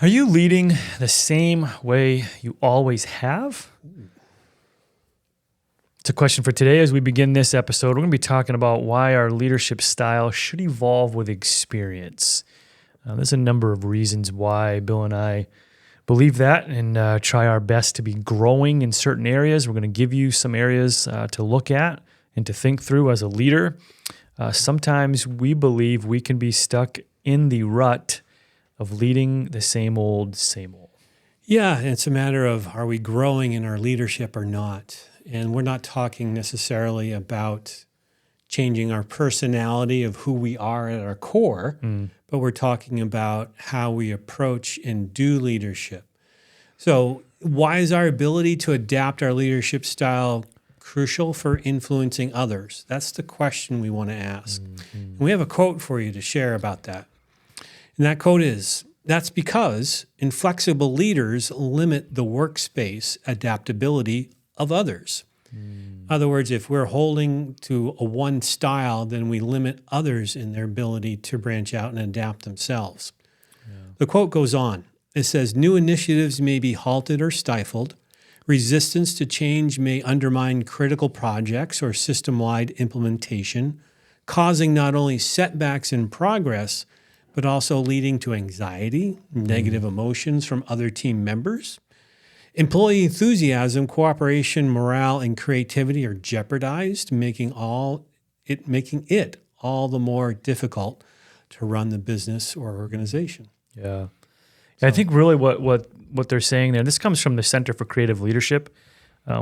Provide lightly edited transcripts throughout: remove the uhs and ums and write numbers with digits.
Are you leading the same way you always have? It's a question for today. As we begin this episode, we're going to be talking about why our leadership style should evolve with experience. There's a number of reasons why Bill and I believe that and try our best to be growing in certain areas. We're going to give you some areas to look at and to think through as a leader. Sometimes we believe we can be stuck in the rut of leading the same old, same old. Yeah, it's a matter of are we growing in our leadership or not? And we're not talking necessarily about changing our personality of who we are at our core, but we're talking about how we approach and do leadership. So why is our ability to adapt our leadership style crucial for influencing others? That's the question we want to ask. And we have a quote for you to share about that. And that quote is, "That's because inflexible leaders limit the workspace adaptability of others." In other words, if we're holding to a one style, then we limit others in their ability to branch out and adapt themselves. The quote goes on. It says, "New initiatives may be halted or stifled. Resistance to change may undermine critical projects or system-wide implementation, causing not only setbacks in progress, but also leading to anxiety, negative emotions from other team members. Employee enthusiasm, cooperation, morale, and creativity are jeopardized, making it all the more difficult to run the business or organization." Yeah. I think really what they're saying there, this comes from the Center for Creative Leadership,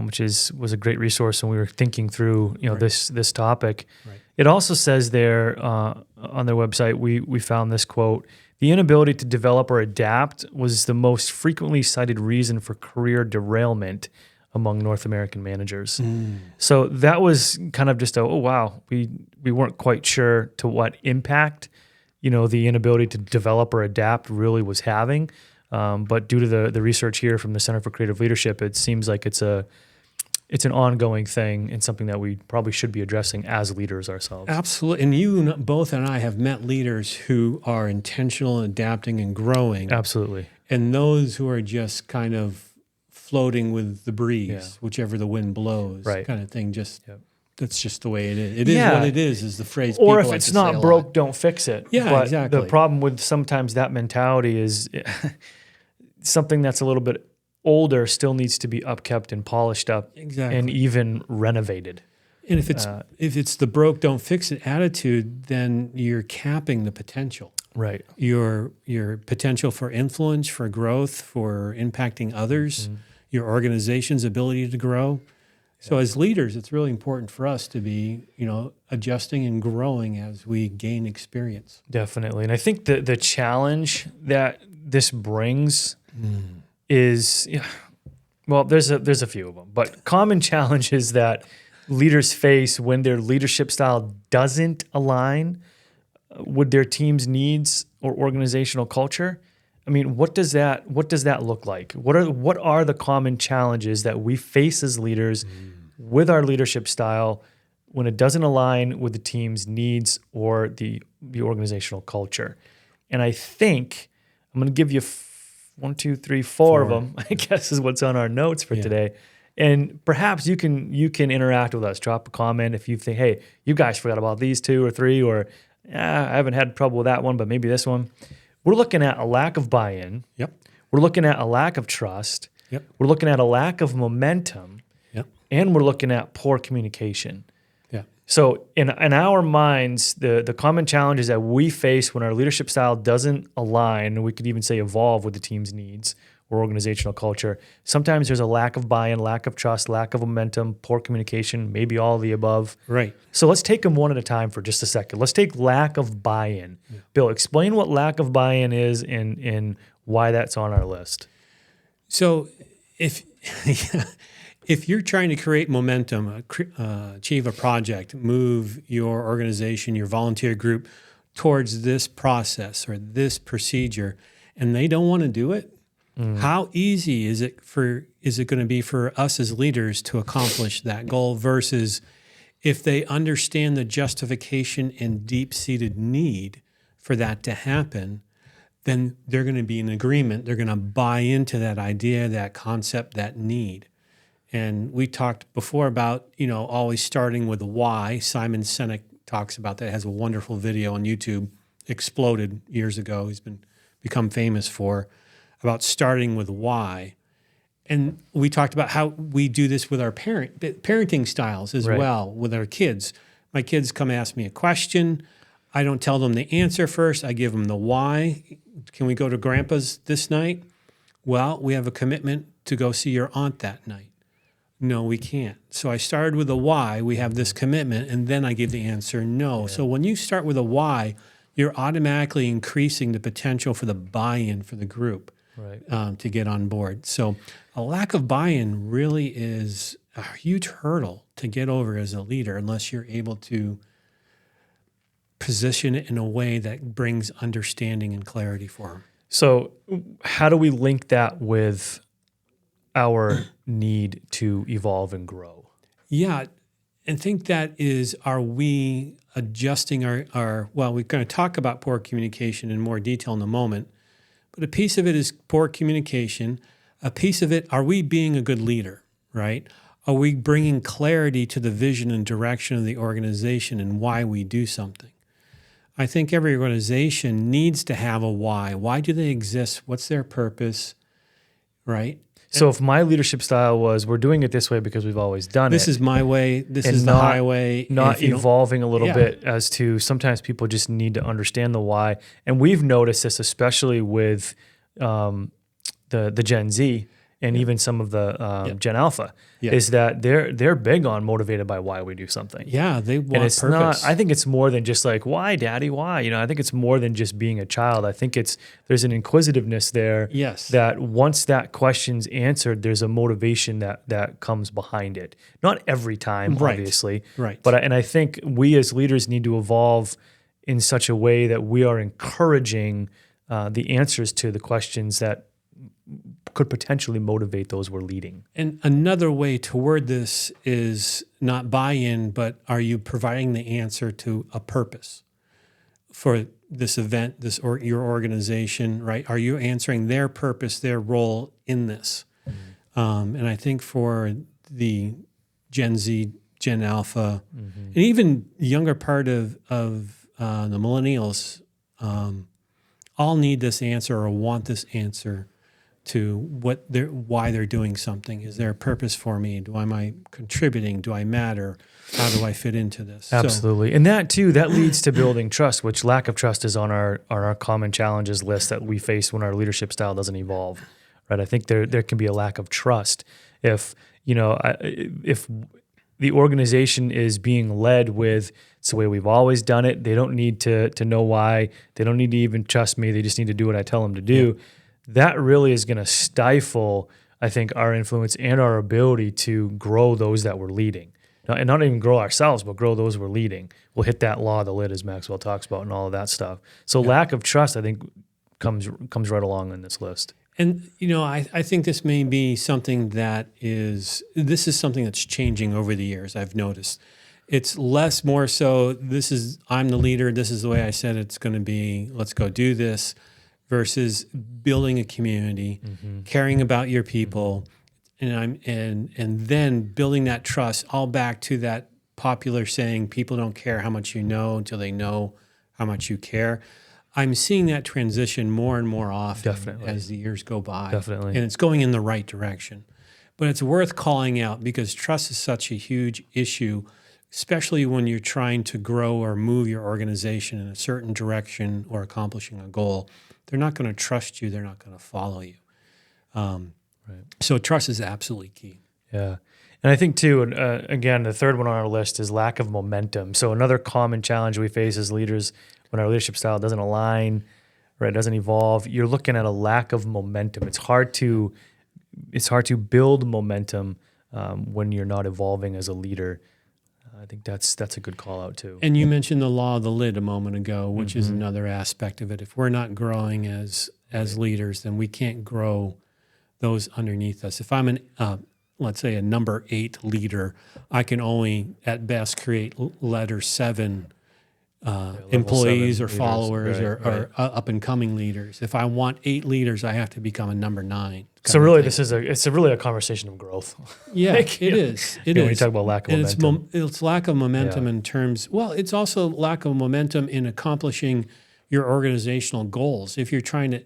which was a great resource when we were thinking through this topic. Right. It also says there on their website, we found this quote: "The inability to develop or adapt was the most frequently cited reason for career derailment among North American managers." So that was kind of just we weren't quite sure to what impact the inability to develop or adapt really was having. But due to the research here from the Center for Creative Leadership, it seems like it's an ongoing thing and something that we probably should be addressing as leaders ourselves. Absolutely. And you both and I have met leaders who are intentional in adapting and growing. Absolutely. And those who are just kind of floating with the breeze, whichever the wind blows, kind of thing. That's just the way it is. It is what it is the phrase. Or people if like it's to not say broke, don't fix it. Yeah, but exactly. The problem with sometimes that mentality is something that's a little bit older still needs to be upkept and polished up, and even renovated. And if it's the broke, don't fix it attitude, then you're capping the potential. Right. Your potential for influence, for growth, for impacting others, your organization's ability to grow. So as leaders, it's really important for us to be, adjusting and growing as we gain experience. Definitely. And I think the challenge that this brings is, there's a few of them, but common challenges that leaders face when their leadership style doesn't align with their team's needs or organizational culture. I mean, what does that look like? What are the common challenges that we face as leaders with our leadership style when it doesn't align with the team's needs or the organizational culture? And I think I'm going to give you 4 of them, I guess, is what's on our notes for today. And perhaps you can interact with us. Drop a comment if you think, hey, you guys forgot about these 2 or 3, or I haven't had trouble with that one, but maybe this one. We're looking at a lack of buy-in. Yep. We're looking at a lack of trust. Yep. We're looking at a lack of momentum. Yep. And we're looking at poor communication. Yeah. So in our minds, the common challenges that we face when our leadership style doesn't align, we could even say evolve with the team's needs or organizational culture, sometimes there's a lack of buy-in, lack of trust, lack of momentum, poor communication, maybe all of the above. Right. So let's take them one at a time for just a second. Let's take lack of buy-in. Yeah. Bill, explain what lack of buy-in is and why that's on our list. So if you're trying to create momentum, achieve a project, move your organization, your volunteer group towards this process or this procedure, and they don't want to do it, how easy is it going to be for us as leaders to accomplish that goal versus if they understand the justification and deep-seated need for that to happen, then they're going to be in agreement. They're going to buy into that idea, that concept, that need. And we talked before about, always starting with the why. Simon Sinek talks about that. Has a wonderful video on YouTube, exploded years ago. He's become famous for about starting with why. And we talked about how we do this with our parenting styles as well with our kids. My kids come ask me a question. I don't tell them the answer first. I give them the why. Can we go to Grandpa's this night? Well, we have a commitment to go see your aunt that night. No, we can't. So I started with a why. We have this commitment, and then I give the answer no. Yeah. So when you start with a why, you're automatically increasing the potential for the buy-in for the group to get on board. So a lack of buy-in really is a huge hurdle to get over as a leader unless you're able to position it in a way that brings understanding and clarity for them. So how do we link that with our need to evolve and grow? Yeah, and think that is, are we adjusting our well, we're going to talk about poor communication in more detail in a moment, but a piece of it is poor communication. A piece of it, are we being a good leader, right? Are we bringing clarity to the vision and direction of the organization and why we do something? I think every organization needs to have a why. Why do they exist? What's their purpose, right? So if my leadership style was, we're doing it this way because we've always done it. This is my way. This is the highway. Not evolving a little bit as to sometimes people just need to understand the why. And we've noticed this, especially with the Gen Z and even some of the Gen Alpha, is that they're big on motivated by why we do something. Yeah, they want and it's purpose. Not, I think it's more than just like, why, Daddy, why? I think it's more than just being a child. I think there's an inquisitiveness there. Yes. That once that question's answered, there's a motivation that comes behind it. Not every time, obviously. Right. But I think we as leaders need to evolve in such a way that we are encouraging the answers to the questions that could potentially motivate those we're leading. And another way to word this is not buy-in, but are you providing the answer to a purpose for this event, your organization, right? Are you answering their purpose, their role in this? And I think for the Gen Z, Gen Alpha, and even the younger part of the millennials, all need this answer or want this answer to why they're doing something. Is there a purpose for me? Am I contributing? Do I matter? How do I fit into this? Absolutely. And that too, that leads to building trust, which lack of trust is on our common challenges list that we face when our leadership style doesn't evolve. Right? I think there can be a lack of trust if the organization is being led with, it's the way we've always done it. They don't need to know why. They don't need to even trust me. They just need to do what I tell them to do. Yeah. That really is going to stifle, I think, our influence and our ability to grow those that we're leading. And not even grow ourselves, but grow those we're leading. We'll hit that law of the lid, as Maxwell talks about, and all of that stuff. So lack of trust, I think, comes right along in this list. And, I think this may be something this is something that's changing over the years, I've noticed. It's more so, I'm the leader, this is the way I said it's going to be, let's go do this, versus building a community, caring about your people, and then building that trust, all back to that popular saying, people don't care how much you know until they know how much you care. I'm seeing that transition more and more often as the years go by. Definitely. And it's going in the right direction. But it's worth calling out because trust is such a huge issue, especially when you're trying to grow or move your organization in a certain direction or accomplishing a goal. They're not going to trust you. They're not going to follow you. So trust is absolutely key. Yeah. And I think, too, again, the third one on our list is lack of momentum. So another common challenge we face as leaders when our leadership style doesn't align, right, doesn't evolve, you're looking at a lack of momentum. It's hard to build momentum when you're not evolving as a leader. I think that's a good call out too. And you mentioned the law of the lid a moment ago, which is another aspect of it. If we're not growing as leaders, then we can't grow those underneath us. If I'm let's say a number 8 leader, I can only at best create letter 7 employees 7 or leaders, followers right, or up and coming leaders. If I want 8 leaders, I have to become a number 9. So really, it's really a conversation of growth. Yeah, Like, it you know, is. It you know, is. when you talk about lack of And momentum. it's lack of momentum in terms. Well, it's also lack of momentum in accomplishing your organizational goals. If you're trying to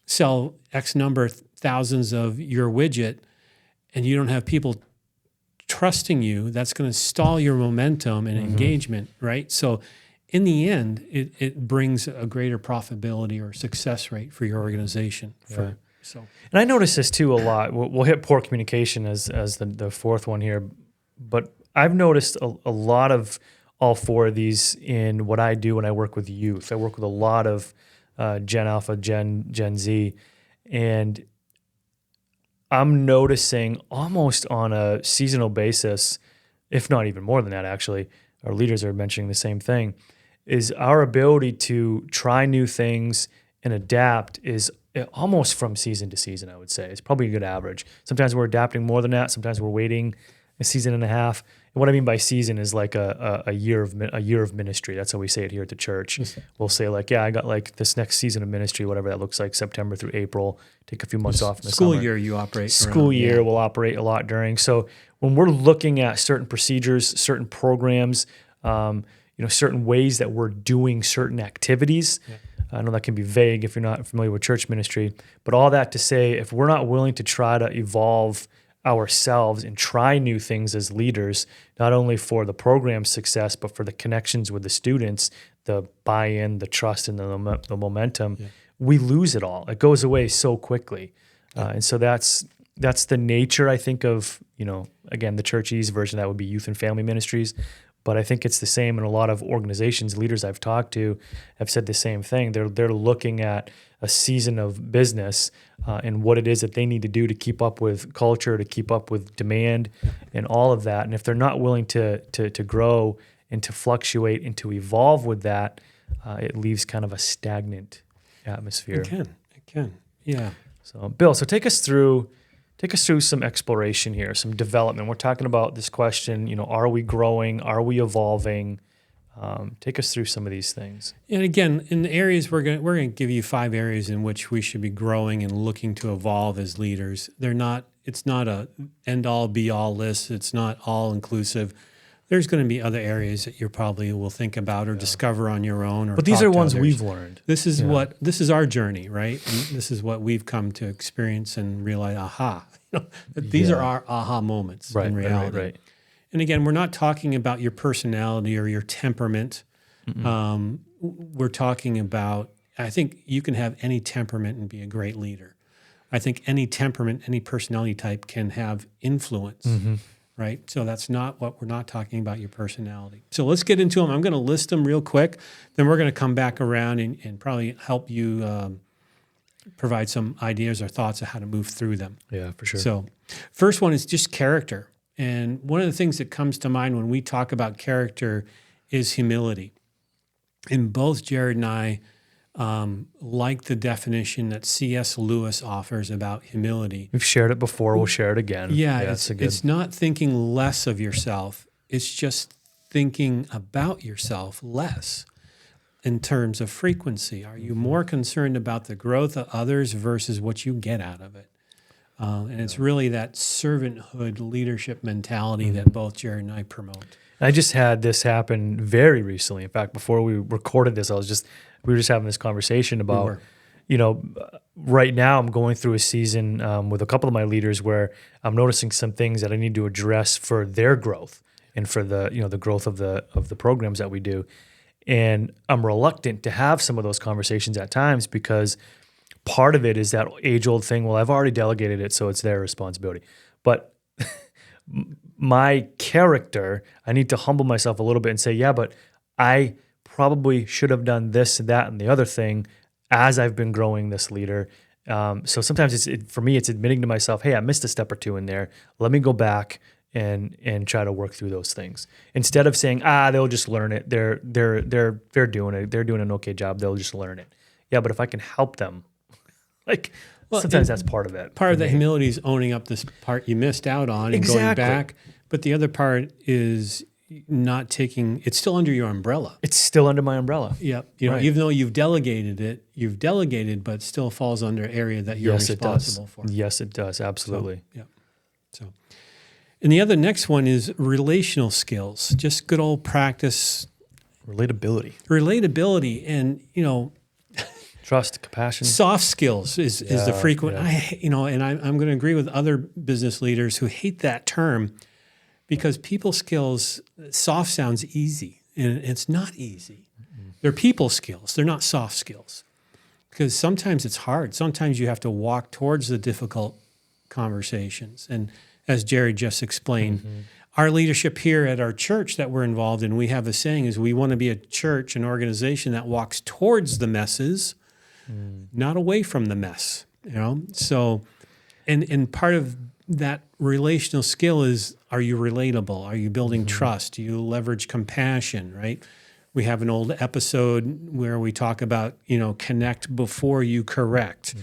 sell X number of thousands of your widget, and you don't have people trusting you, that's going to stall your momentum and engagement, right? So, in the end, it brings a greater profitability or success rate for your organization. So. And I notice this too a lot. We'll hit poor communication as the fourth one here, but I've noticed a lot of all 4 of these in what I do when I work with youth. I work with a lot of Gen Alpha, Gen Z, and I'm noticing almost on a seasonal basis, if not even more than that, actually, our leaders are mentioning the same thing, is our ability to try new things and adapt is almost from season to season, I would say. It's probably a good average. Sometimes we're adapting more than that. Sometimes we're waiting a season and a half. And what I mean by season is like a year of ministry. That's how we say it here at the church. Yes. We'll say like, yeah, I got like this next season of ministry, whatever that looks like, September through April. Take a few months off in the school summer. Year you operate. School year will operate a lot during. So when we're looking at certain procedures, certain programs, certain ways that we're doing certain activities. Yeah. I know that can be vague if you're not familiar with church ministry, but all that to say, if we're not willing to try to evolve ourselves and try new things as leaders, not only for the program's success, but for the connections with the students, the buy-in, the trust, and the momentum, we lose it all. It goes away so quickly. And so that's the nature, I think, of, again, the churchese version, that would be youth and family ministries. But I think it's the same in a lot of organizations. Leaders I've talked to have said the same thing. They're looking at a season of business and what it is that they need to do to keep up with culture, to keep up with demand, and all of that. And if they're not willing to grow and to fluctuate and to evolve with that, it leaves kind of a stagnant atmosphere. It can, yeah. So, Bill, take us through some exploration here, some development. We're talking about this question, are we growing? Are we evolving? Take us through some of these things. And again, in the areas we're going to give you 5 areas in which we should be growing and looking to evolve as leaders. It's not a end all be all list. It's not all inclusive. There's going to be other areas that you probably will think about or discover on your own. But these are ones we've learned. This is our journey, right? And this is what we've come to experience and realize, these are our aha moments in reality. Right. And again, we're not talking about your personality or your temperament. We're talking about, I think you can have any temperament and be a great leader. I think any temperament, any personality type can have influence. Right? So that's not what we're not talking about, your personality. So let's get into them. I'm going to list them real quick. Then we're going to come back around and probably help you provide some ideas or thoughts of how to move through them. Yeah, for sure. So first one is just character. And one of the things that comes to mind when we talk about character is humility. And both Jared and I like the definition that C.S. Lewis offers about humility. We've shared it before. We'll share it again. Yeah, it's not thinking less of yourself. It's just thinking about yourself less in terms of frequency. Are you more concerned about the growth of others versus what you get out of it? And it's really that servanthood leadership mentality that both Jared and I promote. I just had this happen very recently. In fact, before we recorded this, we were just having this conversation about, right now I'm going through a season with a couple of my leaders where I'm noticing some things that I need to address for their growth and for the growth of the programs that we do. And I'm reluctant to have some of those conversations at times because part of it is that age-old thing, well, I've already delegated it, so it's their responsibility. But my character, I need to humble myself a little bit and say, yeah, but I probably should have done this, that, and the other thing as I've been growing this leader. So sometimes for me, it's admitting to myself, hey, I missed a step or two in there. Let me go back and try to work through those things instead of saying, they'll just learn it. They're doing it. They're doing an okay job. They'll just learn it. Yeah, but if I can help them, sometimes that's part of it. Part of the humility is owning up this part you missed out on and going back. But the other part is not taking, it's still under your umbrella. It's still under my umbrella. Yep. You know, Right. even though you've delegated, but it still falls under area that you're Yes, it does. responsible for. Yes, it does. Absolutely. Yeah. So, and the other next one is relational skills, just good old practice, relatability, and Trust, compassion. soft skills is the frequent. yeah. And I'm going to agree with other business leaders who hate that term because people skills, soft sounds easy, and it's not easy. They're people skills. They're not soft skills because sometimes it's hard. Sometimes you have to walk towards the difficult conversations. And as Jerry just explained, our leadership here at our church that we're involved in, we have a saying is we want to be a church, an organization that walks towards the messes, not away from the mess, So, and part of that relational skill is, are you relatable? Are you building trust? Do you leverage compassion, right? We have an old episode where we talk about, connect before you correct.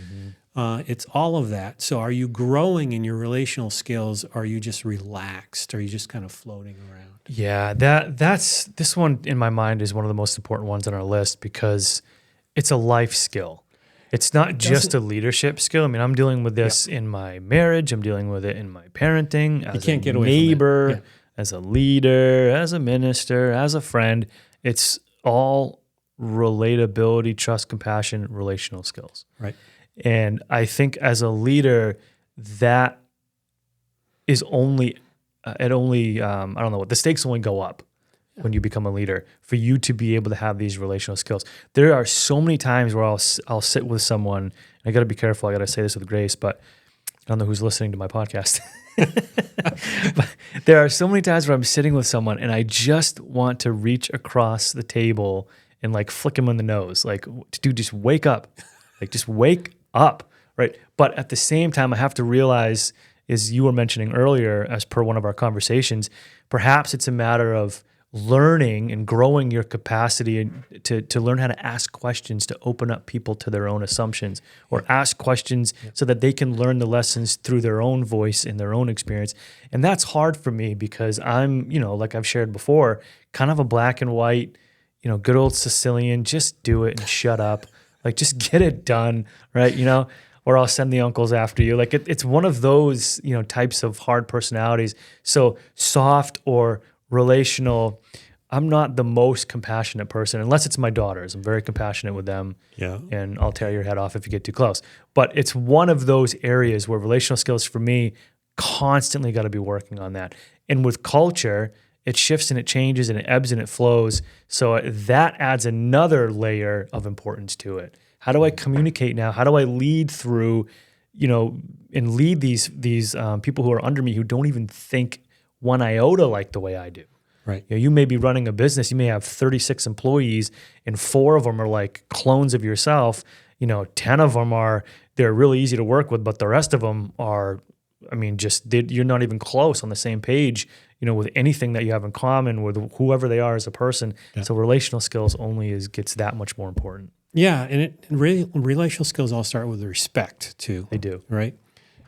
It's all of that. So are you growing in your relational skills? Or are you just relaxed? Are you just kind of floating around? Yeah, this one in my mind is one of the most important ones on our list because it's a life skill. It's not just a leadership skill. I mean, I'm dealing with this in my marriage. I'm dealing with it in my parenting, as can't a get away neighbor, from it. as a leader, as a minister, as a friend. It's all relatability, trust, compassion, relational skills. Right. And I think as a leader, that is only, I don't know, the stakes only go up when you become a leader for you to be able to have these relational skills. There are so many times where I'll sit with someone, and I got to be careful. I got to say this with grace, but I don't know who's listening to my podcast. But there are so many times where I'm sitting with someone and I just want to reach across the table and like flick him on the nose. Like, dude, just wake up. Like, just wake up, right? But at the same time, I have to realize, as you were mentioning earlier, as per one of our conversations, perhaps it's a matter of learning and growing your capacity to learn how to ask questions, to open up people to their own assumptions, or ask questions so that they can learn the lessons through their own voice and their own experience. And that's hard for me because I'm, like I've shared before, kind of a black and white, good old Sicilian, just do it and shut up. Like, just get it done, right? Or I'll send the uncles after you. Like, it's one of those, types of hard personalities. So soft or relational, I'm not the most compassionate person, unless it's my daughters. I'm very compassionate with them. Yeah. And I'll tear your head off if you get too close. But it's one of those areas where relational skills for me constantly got to be working on that. And with culture, it shifts and it changes and it ebbs and it flows. So that adds another layer of importance to it. How do I communicate now? How do I lead through, and lead these people who are under me who don't even think one iota like the way I do? Right. You may be running a business. You may have 36 employees, and 4 of them are like clones of yourself. 10 of them they're really easy to work with, but the rest of them are, you're not even close on the same page, with anything that you have in common with whoever they are as a person. Yeah. So relational skills gets that much more important. Yeah, and relational skills all start with respect too. They do. Right?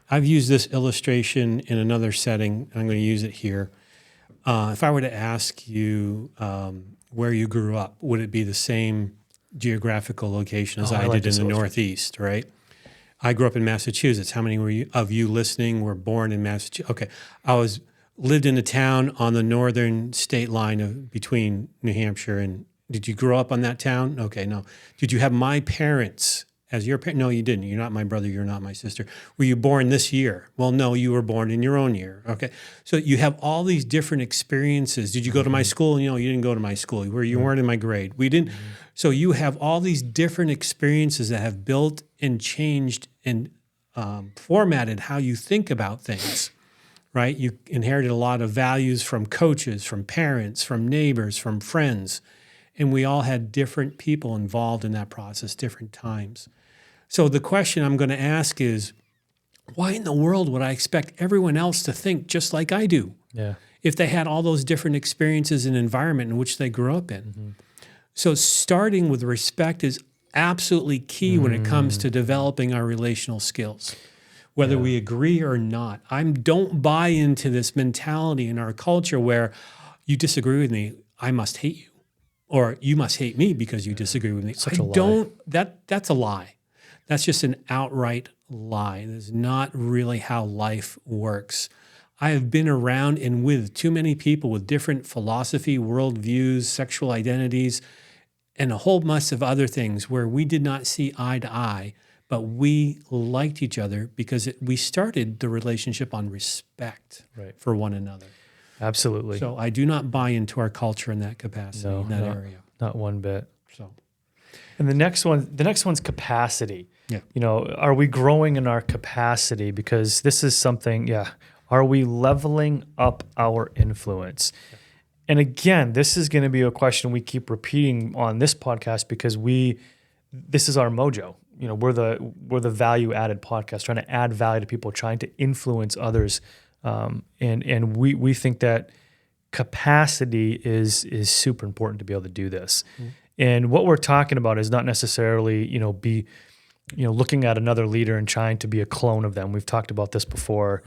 I've used this illustration in another setting. I'm going to use it here. If I were to ask you where you grew up, would it be the same geographical location as I did in the Northeast, right? I grew up in Massachusetts. How many of you listening were born in Massachusetts? Okay. I lived in a town on the northern state line between New Hampshire and, did you grow up on that town? Okay, no. Did you have my parents as your parent? No, you didn't. You're not my brother. You're not my sister. Were you born this year? Well, no, you were born in your own year. Okay. So you have all these different experiences. Did you go to my school? You didn't go to my school. You weren't in my grade. We didn't. So you have all these different experiences that have built and changed and formatted how you think about things, right? You inherited a lot of values from coaches, from parents, from neighbors, from friends. And we all had different people involved in that process, different times. So the question I'm going to ask is, why in the world would I expect everyone else to think just like I do? Yeah. If they had all those different experiences and environment in which they grew up in. Mm-hmm. So starting with respect is absolutely key when it comes to developing our relational skills, whether we agree or not. I don't buy into this mentality in our culture where you disagree with me, I must hate you. Or you must hate me because you disagree with me. Such a lie. That's a lie. That's just an outright lie. That's not really how life works. I have been around and with too many people with different philosophy, worldviews, sexual identities, and a whole mess of other things where we did not see eye to eye, but we liked each other because we started the relationship on respect for one another. Absolutely. So I do not buy into our culture in that capacity, in that area. Not one bit. So, and the next one's capacity. Yeah. You know, are we growing in our capacity? Because this is something, are we leveling up our influence? Yeah. And again, this is going to be a question we keep repeating on this podcast because this is our mojo. You know, we're the value added podcast, trying to add value to people, trying to influence others. And we think that capacity is super important to be able to do this. Mm-hmm. And what we're talking about is not necessarily, looking at another leader and trying to be a clone of them. We've talked about this before.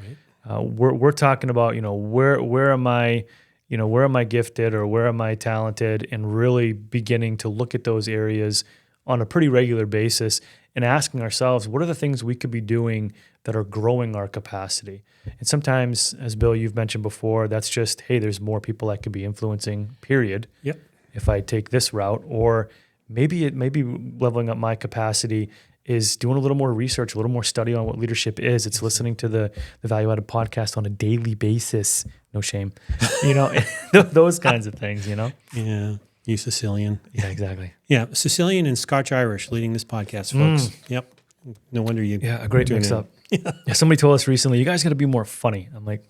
Right. We're talking about, where am I, where am I gifted or where am I talented, and really beginning to look at those areas on a pretty regular basis and asking ourselves, what are the things we could be doing that are growing our capacity? And sometimes, as Bill, you've mentioned before, that's just, hey, there's more people I could be influencing, period. Yep. If I take this route. Or maybe leveling up my capacity is doing a little more research, a little more study on what leadership is. It's listening to the Value Added podcast on a daily basis. No shame. Those kinds of things, Yeah. You Sicilian. Yeah, exactly. Yeah. Sicilian and Scotch-Irish leading this podcast, folks. Yep. No wonder you. Yeah, a great mix up. Yeah, somebody told us recently, you guys got to be more funny. I'm like,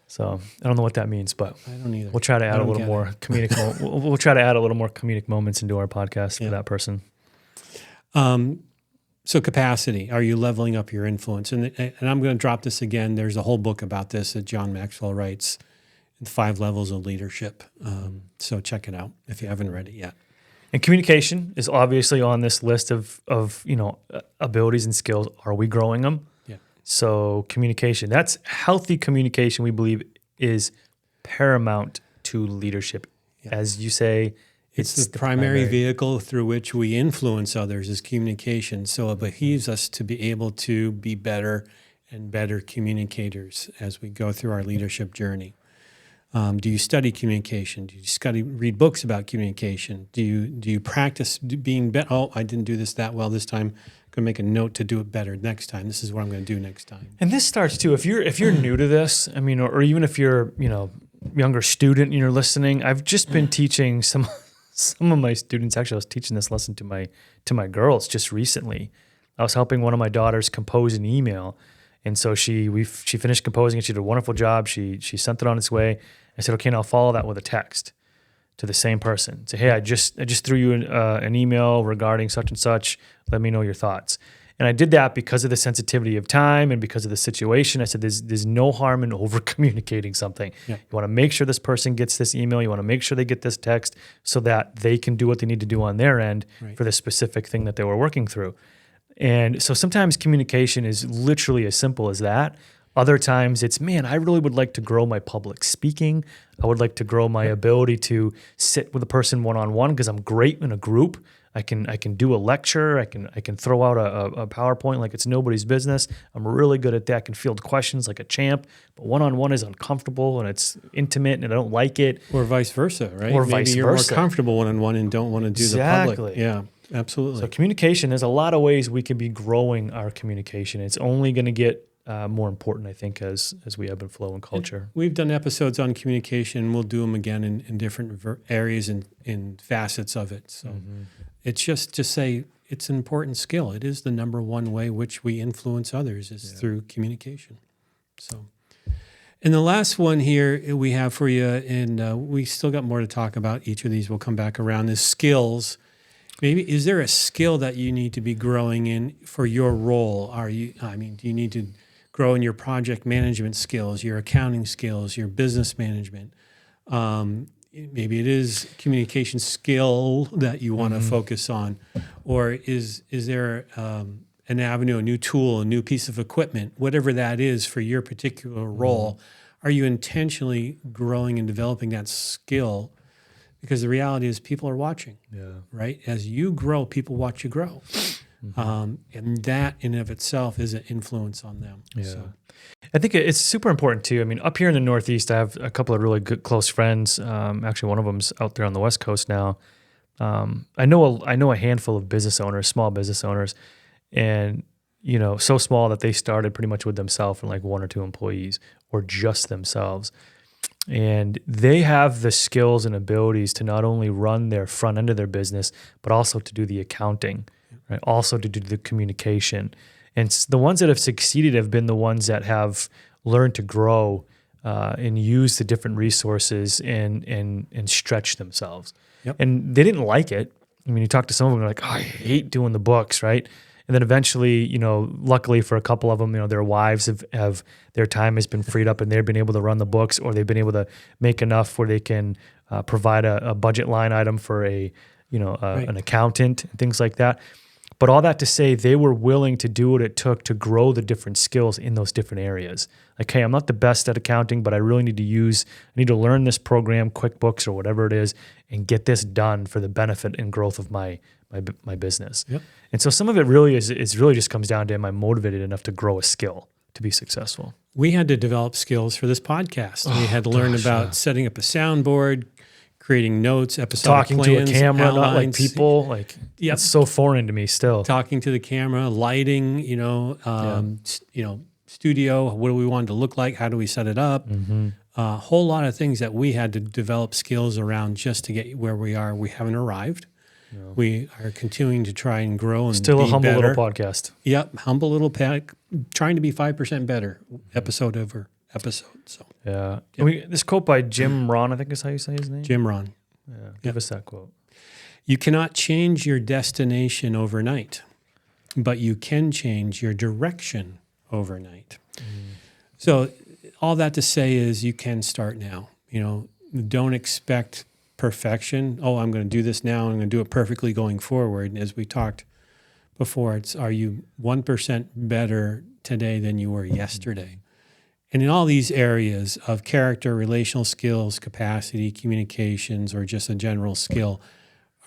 So I don't know what that means, but I don't either. We'll try to add a little more comedic. We'll try to add a little more comedic moments into our podcast for that person. So capacity, are you leveling up your influence? And I'm going to drop this again. There's a whole book about this that John Maxwell writes, 5 Levels of Leadership. So check it out if you haven't read it yet. And communication is obviously on this list of abilities and skills. Are we growing them? Yeah. So communication, that's healthy communication, we believe, is paramount to leadership. Yeah. As you say, it's the primary vehicle through which we influence others is communication. So it behooves us to be able to be better and better communicators as we go through our leadership journey. Do you study communication? Do you read books about communication? Do you practice being better? Oh, I didn't do this that well this time. I'm going to make a note to do it better next time. This is what I'm going to do next time. And this starts too. If you're new to this, I mean, or even if you're younger student and you're listening, I've just been teaching some of my students. Actually, I was teaching this lesson to my girls just recently. I was helping one of my daughters compose an email, and so she finished composing it. She did a wonderful job. She sent it on its way. I said, okay, now follow that with a text to the same person. Say, hey, I just threw you an email regarding such and such. Let me know your thoughts. And I did that because of the sensitivity of time and because of the situation. I said, there's no harm in over communicating something. Yeah. You want to make sure this person gets this email. You want to make sure they get this text so that they can do what they need to do on their end for the specific thing that they were working through. And so sometimes communication is literally as simple as that. Other times it's, man, I really would like to grow my public speaking. I would like to grow my ability to sit with a person one-on-one because I'm great in a group. I can do a lecture. I can throw out a PowerPoint like it's nobody's business. I'm really good at that. I can field questions like a champ. But one-on-one is uncomfortable and it's intimate and I don't like it. Or vice versa, right? Or Maybe vice you're versa. more comfortable one-on-one and don't want to do the public. Yeah, absolutely. So communication, there's a lot of ways we can be growing our communication. It's only going to get more important, I think, as we ebb and flow in culture. And we've done episodes on communication. We'll do them again in different areas and in facets of it. So it's just to say it's an important skill. It is the number one way which we influence others is through communication. So, and the last one here we have for you, and we still got more to talk about. Each of these will come back around, is skills. Maybe, is there a skill that you need to be growing in for your role? Do you need to grow in your project management skills, your accounting skills, your business management? Maybe it is communication skill that you want to focus on, or is there an avenue, a new tool, a new piece of equipment, whatever that is for your particular role? are you intentionally growing and developing that skill? Because the reality is people are watching, right? As you grow, people watch you grow. And that in and of itself is an influence on them. Yeah. So, I think it's super important too. I mean, up here in the Northeast, I have a couple of really good, close friends. Actually, one of them's out there on the West Coast now. I know a handful of business owners, small business owners, and so small that they started pretty much with themselves and like 1 or 2 employees, or just themselves. And they have the skills and abilities to not only run their front end of their business, but also to do the accounting, right? Also to do the communication. And the ones that have succeeded have been the ones that have learned to grow and use the different resources and stretch themselves. Yep. And they didn't like it. I mean, you talk to some of them, they're like, oh, I hate doing the books, right? And then eventually, luckily for a couple of them, their wives have their time has been freed up and they've been able to run the books, or they've been able to make enough where they can provide a budget line item for an accountant and things like that. But all that to say, they were willing to do what it took to grow the different skills in those different areas. Like, hey, I'm not the best at accounting, but I really need to learn this program, QuickBooks or whatever it is, and get this done for the benefit and growth of my business. Yep. And so some of it really is really just comes down to, am I motivated enough to grow a skill to be successful? we had to develop skills for this podcast. We had to learn about setting up a soundboard, creating notes, episode Talking plans, to a camera, not like outlines. people. Like, it's so foreign to me still. Talking to the camera, lighting, studio. What do we want it to look like? How do we set it up? A whole lot of things that we had to develop skills around just to get where we are. We haven't arrived. No. We are continuing to try and grow and still be a humble better. little podcast. Yep, humble little pack, trying to be 5% better episode over episode. So yeah, this quote by Jim Rohn, I think is how you say his name. Jim Rohn. Yeah, give us that quote. You cannot change your destination overnight, but you can change your direction overnight. So all that to say is you can start now. Don't expect perfection. Oh, I'm going to do this now. I'm going to do it perfectly going forward. And as we talked before, are you 1% better today than you were yesterday? And in all these areas of character, relational skills, capacity, communications, or just a general skill,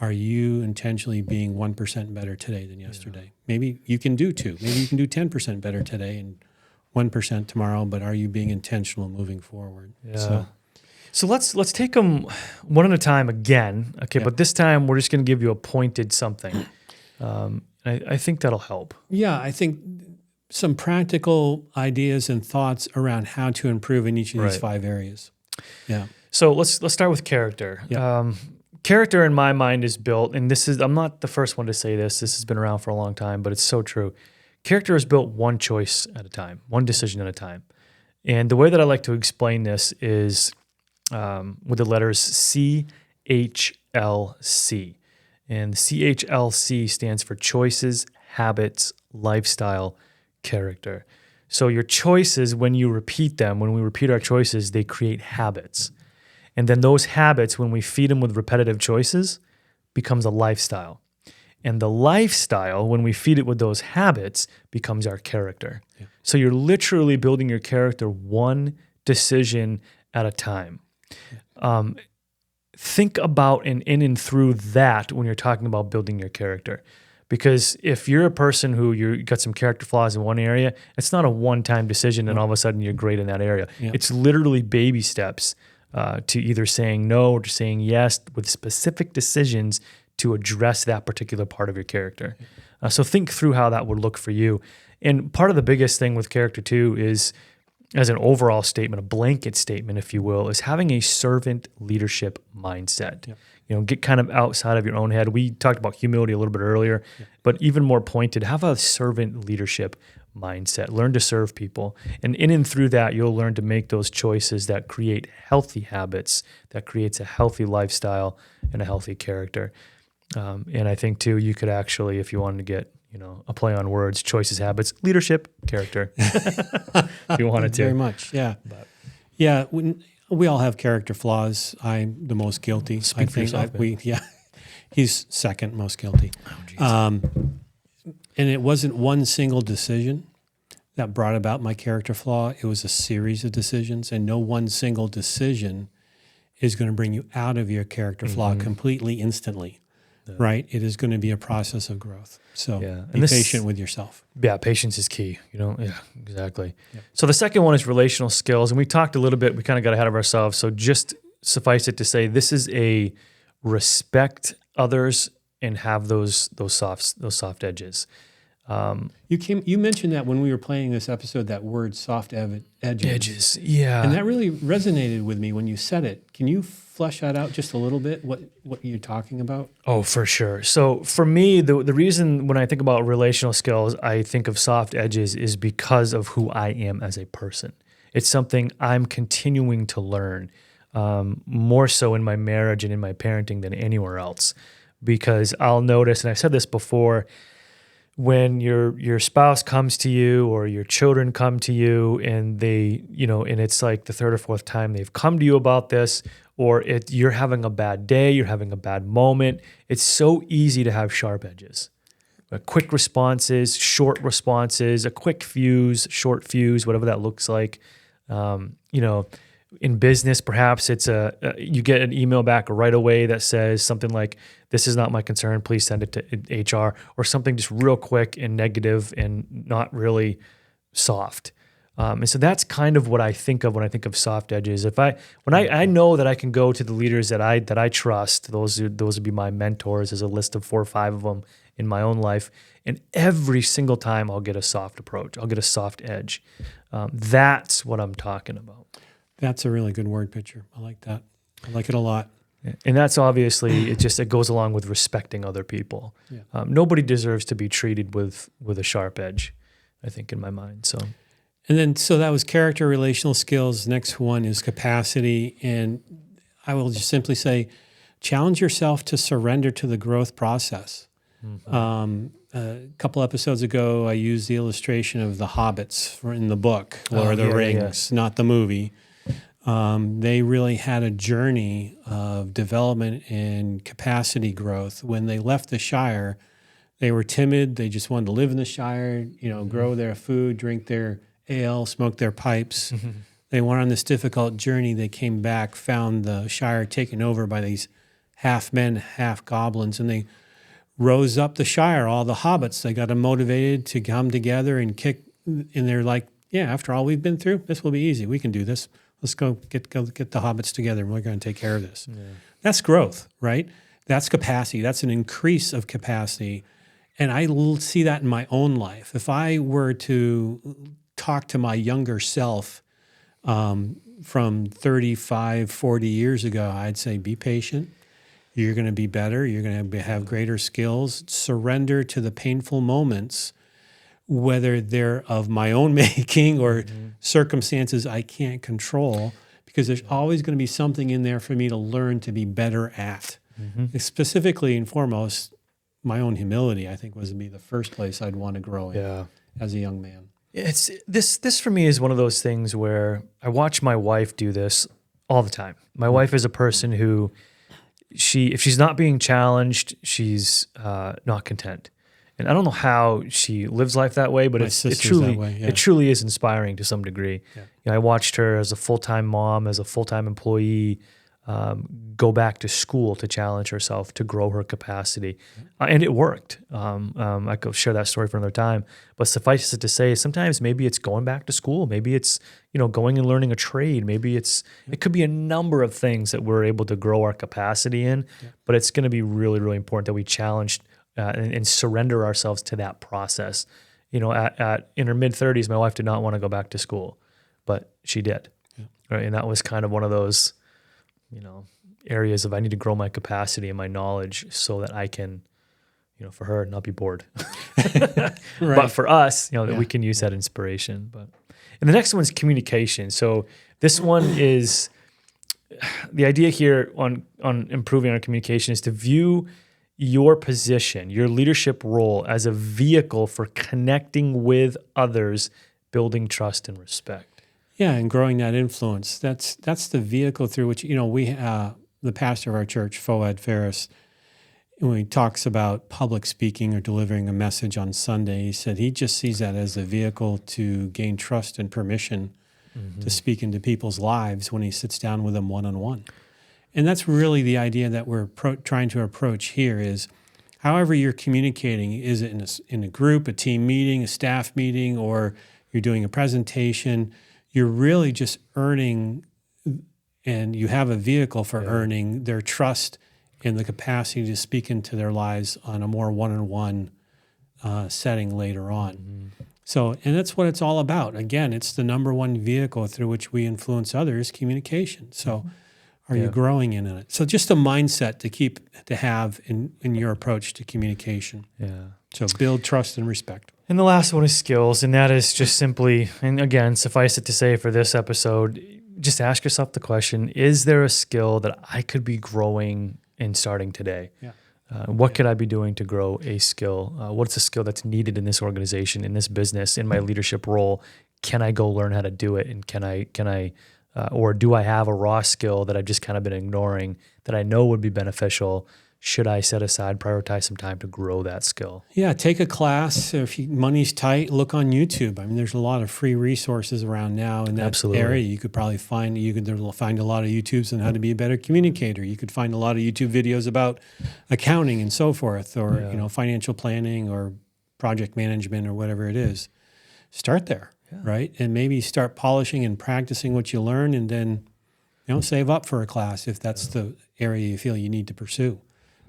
are you intentionally being 1% better today than yesterday? Yeah. Maybe you can do 2. Maybe you can do 10% better today and 1% tomorrow, but are you being intentional moving forward? Yeah. So let's take them one at a time again. Okay, but this time we're just going to give you a pointed something. I think that'll help. Yeah, I think some practical ideas and thoughts around how to improve in each of these 5 areas. Yeah. So let's start with character. Yeah. Character in my mind is built, and I'm not the first one to say this. This has been around for a long time, but it's so true. Character is built one choice at a time, one decision at a time. And the way that I like to explain this is with the letters CHLC. And CHLC stands for choices, habits, lifestyle, character. So your choices, when we repeat our choices, they create habits. And then those habits, when we feed them with repetitive choices, becomes a lifestyle. And the lifestyle, when we feed it with those habits, becomes our character. Yeah. So you're literally building your character one decision at a time. Yeah. Think about and in and through that when you're talking about building your character. Because if you're a person who you got some character flaws in one area, it's not a one-time decision and all of a sudden you're great in that area. Yeah. It's literally baby steps to either saying no or to saying yes with specific decisions to address that particular part of your character. So think through how that would look for you. And part of the biggest thing with character too is, as an overall statement, a blanket statement, if you will, is having a servant leadership mindset. Yep. Get kind of outside of your own head. We talked about humility a little bit earlier, but even more pointed, have a servant leadership mindset. Learn to serve people. And in and through that, you'll learn to make those choices that create healthy habits, that creates a healthy lifestyle and a healthy character. And I think too, you could actually, if you wanted to get, a play on words, choices, habits, leadership, character, if you wanted to. Very much, yeah. Yeah, we all have character flaws. I'm the most guilty. Speak for yourself, he's second most guilty. Oh, and it wasn't one single decision that brought about my character flaw. It was a series of decisions, and no one single decision is going to bring you out of your character flaw completely instantly, right? It is going to be a process of growth. So be patient with yourself. Yeah, patience is key. Yeah, exactly. Yep. So the second one is relational skills, and we talked a little bit. We kind of got ahead of ourselves. So just suffice it to say, this is a respect others and have those soft edges. You mentioned that when we were playing this episode, that word soft edges. Edges, yeah. And that really resonated with me when you said it. Can you flesh that out just a little bit, what you're talking about? Oh, for sure. So for me, the reason when I think about relational skills, I think of soft edges is because of who I am as a person. It's something I'm continuing to learn, more so in my marriage and in my parenting than anywhere else. Because I'll notice, and I've said this before, when your spouse comes to you or your children come to you and they, and it's like the third or fourth time they've come to you about this, or you're having a bad day, you're having a bad moment, it's so easy to have sharp edges. Quick responses, short responses, a quick fuse, short fuse, whatever that looks like. In business, perhaps it's you get an email back right away that says something like, "This is not my concern, please send it to HR," or something just real quick and negative and not really soft. And so that's kind of what I think of when I think of soft edges. When I know that I can go to the leaders that I trust, those would be my mentors. There's a list of 4 or 5 of them in my own life, and every single time I'll get a soft approach. I'll get a soft edge. That's what I'm talking about. That's a really good word picture. I like that. I like it a lot. And that's obviously, it goes along with respecting other people. Yeah. Nobody deserves to be treated with a sharp edge, I think, in my mind. So that was character, relational skills. Next one is capacity. And I will just simply say, challenge yourself to surrender to the growth process. Mm-hmm. A couple episodes ago, I used the illustration of the hobbits in the book, Lord of the Rings, not the movie. They really had a journey of development and capacity growth. When they left the Shire, they were timid. They just wanted to live in the Shire, grow their food, drink their ale, smoke their pipes. Mm-hmm. They went on this difficult journey. They came back, found the Shire taken over by these half men, half goblins, and they rose up the Shire, all the hobbits. They got them motivated to come together and kick, and they're like, yeah, after all we've been through, this will be easy. We can do this. Let's go get the hobbits together, and we're going to take care of this. Yeah. That's growth, right? That's capacity. That's an increase of capacity. And I see that in my own life. If I were to talk to my younger self from 35, 40 years ago, I'd say, be patient. You're going to be better. You're going to have greater skills. Surrender to the painful moments, whether they're of my own making or circumstances I can't control, because there's always going to be something in there for me to learn to be better at. Mm-hmm. Specifically and foremost, my own humility, I think, would be the first place I'd want to grow in as a young man. It's this for me is one of those things where I watch my wife do this all the time. My wife is a person who if she's not being challenged, she's not content. And I don't know how she lives life that way, but it truly is inspiring to some degree. Yeah. I watched her as a full-time mom, as a full-time employee, go back to school to challenge herself, to grow her capacity. And it worked. I could share that story for another time. But suffice it to say, sometimes maybe it's going back to school. Maybe it's going and learning a trade. Maybe it could be a number of things that we're able to grow our capacity in. Yeah. But it's going to be really, really important that we challenge and surrender ourselves to that process. In her mid-30s, my wife did not want to go back to school, but she did. Yeah. Right? And that was kind of one of those, areas of I need to grow my capacity and my knowledge so that I can, for her, not be bored. Right. But for us, that we can use that inspiration. And the next one's communication. So this one is, the idea here on improving our communication is to view your position, your leadership role as a vehicle for connecting with others, building trust and respect. Yeah, and growing that influence. That's the vehicle through which, the pastor of our church, Foad Ferris, when he talks about public speaking or delivering a message on Sunday, he said he just sees that as a vehicle to gain trust and permission to speak into people's lives when he sits down with them one-on-one. And that's really the idea that we're trying to approach here is however you're communicating, is it in a group, a team meeting, a staff meeting, or you're doing a presentation, you're really just earning, and you have a vehicle for earning their trust and the capacity to speak into their lives on a more one-on-one setting later on. So, and that's what it's all about. Again, it's the number one vehicle through which we influence others, communication. So are you growing in it? So just a mindset to have in your approach to communication. Yeah. So build trust and respect. And the last one is skills, and that is just simply, and again, suffice it to say for this episode, just ask yourself the question, is there a skill that I could be growing and starting today? Yeah. What could I be doing to grow a skill? What's a skill that's needed in this organization, in this business, in my leadership role? Can I go learn how to do it? And can I, or do I have a raw skill that I've just kind of been ignoring that I know would be beneficial? Should I set aside, prioritize some time to grow that skill? Yeah, take a class. If money's tight, look on YouTube. I mean, there's a lot of free resources around now in that area. You could probably find a lot of YouTubes on how to be a better communicator. You could find a lot of YouTube videos about accounting and so forth, or financial planning or project management or whatever it is. Start there, right? And maybe start polishing and practicing what you learn, and then save up for a class if that's the area you feel you need to pursue.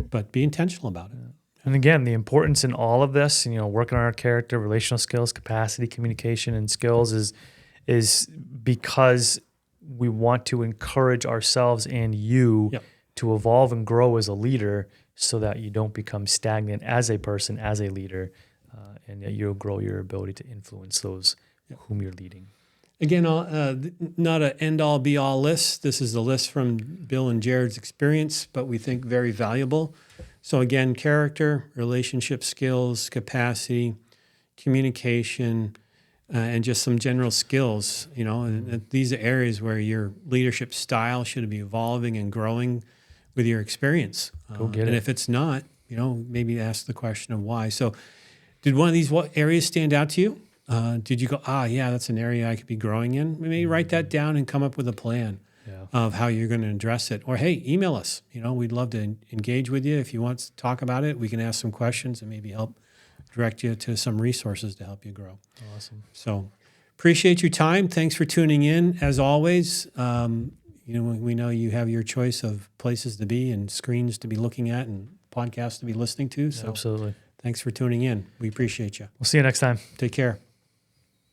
But be intentional about it. And again, the importance in all of this, working on our character, relational skills, capacity, communication, and skills is because we want to encourage ourselves and you to evolve and grow as a leader so that you don't become stagnant as a person, as a leader, and that you'll grow your ability to influence those whom you're leading. Again, not an end-all, be-all list. This is the list from Bill and Jared's experience, but we think very valuable. So again, character, relationship skills, capacity, communication, and just some general skills. And these are areas where your leadership style should be evolving and growing with your experience. Go get it. And if it's not, maybe ask the question of why. So did one of these areas stand out to you? Did you go, that's an area I could be growing in? Maybe write that down and come up with a plan of how you're going to address it. Or, hey, email us. We'd love to engage with you. If you want to talk about it, we can ask some questions and maybe help direct you to some resources to help you grow. Awesome. So appreciate your time. Thanks for tuning in. As always, we know you have your choice of places to be and screens to be looking at and podcasts to be listening to. So absolutely. Thanks for tuning in. We appreciate you. We'll see you next time. Take care.